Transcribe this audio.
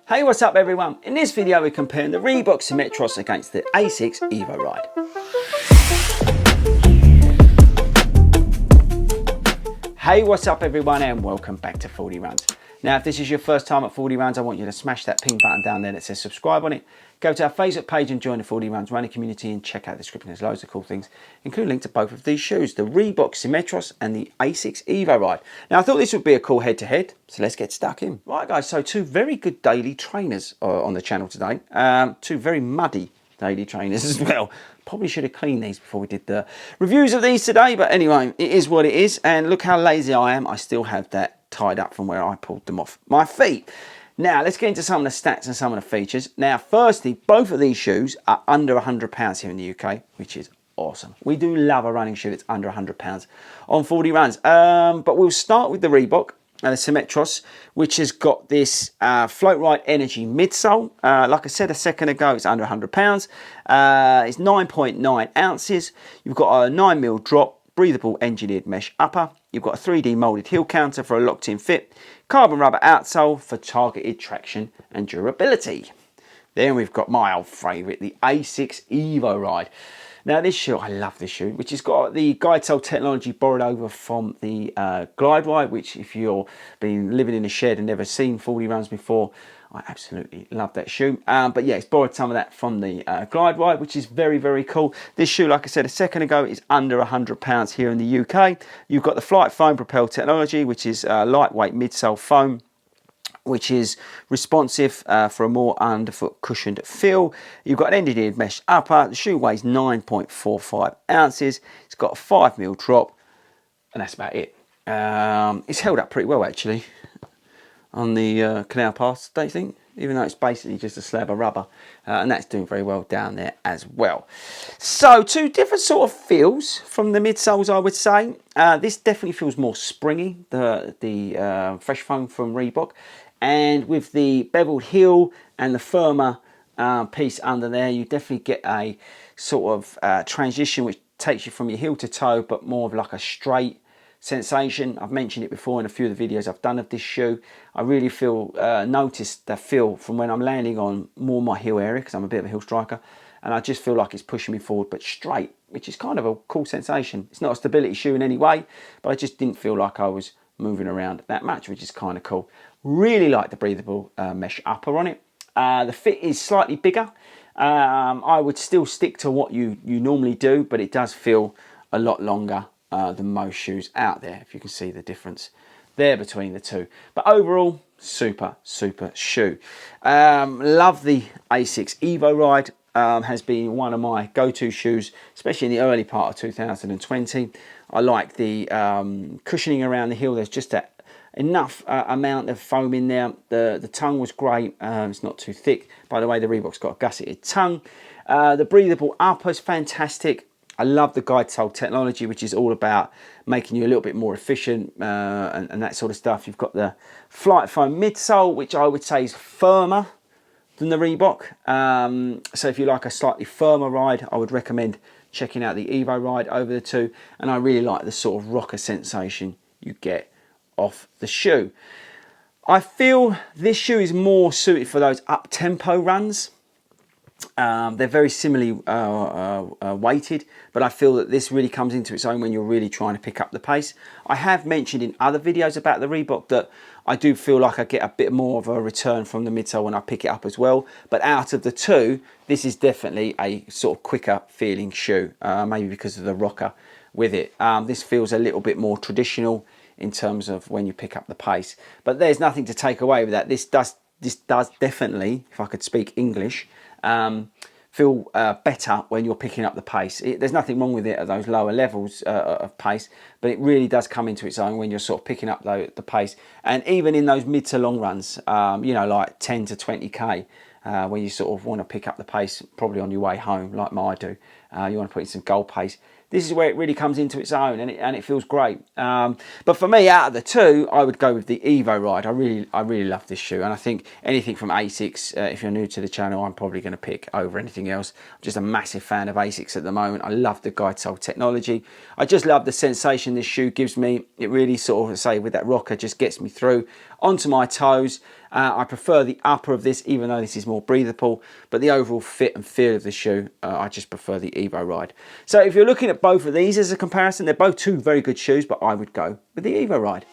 Hey, what's up everyone? In this video we're comparing the Reebok Symmetros against the Asics Evoride. Hey, what's up everyone and welcome back to Fordy Runs. Now if this is your first time at Fordy Runs, I want you to smash that pink button down there that says subscribe on it. Go to our Facebook page and join the Fordy Runs running community and check out the description. There's loads of cool things, including a link to both of these shoes, the Reebok Symmetros and the Asics Evoride. Now I thought this would be a cool head-to-head, so let's get stuck in. Right guys, so two very good daily trainers on the channel today. Two very muddy daily trainers as well. Probably should have cleaned these before we did the reviews of these today, but anyway, it is what it is. And look how lazy I am. I still have that tied up from where I pulled them off my feet. Now, let's get into some of the stats and some of the features. Now, firstly, both of these shoes are under £100 here in the UK, which is awesome. We do love a running shoe that's under £100 on Fordy Runs. But we'll start with the Reebok and the Symmetros, which has got this Float Ride Energy midsole. Like I said a second ago, it's under £100. It's 9.9 ounces. You've got a 9mm drop, breathable engineered mesh upper. You've got a 3D molded heel counter for a locked in fit. Carbon rubber outsole for targeted traction and durability. Then we've got my old favourite, the Asics Evoride. Now this shoe, I love this shoe, which has got the guide sole technology borrowed over from the Glide Ride, which if you've been living in a shed and never seen Fordy Runs before, I absolutely love that shoe. But yeah, it's borrowed some of that from the Glide Ride, which is very, very cool. This shoe, like I said a second ago, is under £100 here in the UK. You've got the Flight Foam Propel technology, which is lightweight midsole foam, which is responsive for a more underfoot cushioned feel. You've got an engineered mesh upper. The shoe weighs 9.45 ounces. It's got a 5mm drop, and that's about it. It's held up pretty well actually on the canal pass, don't you think? Even though it's basically just a slab of rubber, and that's doing very well down there as well. So two different sort of feels from the midsoles, I would say. This definitely feels more springy, the fresh foam from Reebok. And with the beveled heel and the firmer piece under there, you definitely get a sort of transition which takes you from your heel to toe, but more of like a straight sensation. I've mentioned it before in a few of the videos I've done of this shoe. I really notice the feel from when I'm landing on more my heel area, because I'm a bit of a heel striker, and I just feel like it's pushing me forward but straight, which is kind of a cool sensation. It's not a stability shoe in any way, but I just didn't feel like I was moving around that much, which is kind of cool. Really like the breathable mesh upper on it. The fit is slightly bigger. I would still stick to what you normally do, but it does feel a lot longer than most shoes out there, if you can see the difference there between the two. But overall, super shoe. Love the Asics Evoride. Has been one of my go-to shoes, especially in the early part of 2020. I like the cushioning around the heel. There's just enough amount of foam in there. The tongue was great. It's not too thick. By the way, the Reebok's got a gusseted tongue. The breathable upper is fantastic. I love the guide sole technology, which is all about making you a little bit more efficient and that sort of stuff. You've got the Flight Foam midsole, which I would say is firmer than the Reebok. So if you like a slightly firmer ride, I would recommend checking out the Evoride over the two. And I really like the sort of rocker sensation you get off the shoe. I feel this shoe is more suited for those up-tempo runs. They're very similarly weighted, but I feel that this really comes into its own when you're really trying to pick up the pace. I have mentioned in other videos about the Reebok that I do feel like I get a bit more of a return from the midsole when I pick it up as well. But out of the two, this is definitely a sort of quicker feeling shoe, maybe because of the rocker with it. This feels a little bit more traditional in terms of when you pick up the pace. But there's nothing to take away with that. This does definitely, if I could speak English, feel better when you're picking up the pace. There's nothing wrong with it at those lower levels of pace, but it really does come into its own when you're sort of picking up the pace. And even in those mid to long runs, you know, like 10 to 20k, when you sort of want to pick up the pace, probably on your way home, like I do, you want to put in some goal pace. This is where it really comes into its own, and it feels great. But for me, out of the two, I would go with the Evoride. I really love this shoe, and I think anything from Asics, if you're new to the channel, I'm probably going to pick over anything else. I'm just a massive fan of Asics at the moment. I love the guide sole technology. I just love the sensation this shoe gives me. It really sort of, say, with that rocker, just gets me through. onto my toes. I prefer the upper of this, even though this is more breathable, but the overall fit and feel of the shoe, I just prefer the Evoride. So if you're looking at both of these as a comparison, they're both two very good shoes, but I would go with the Evoride.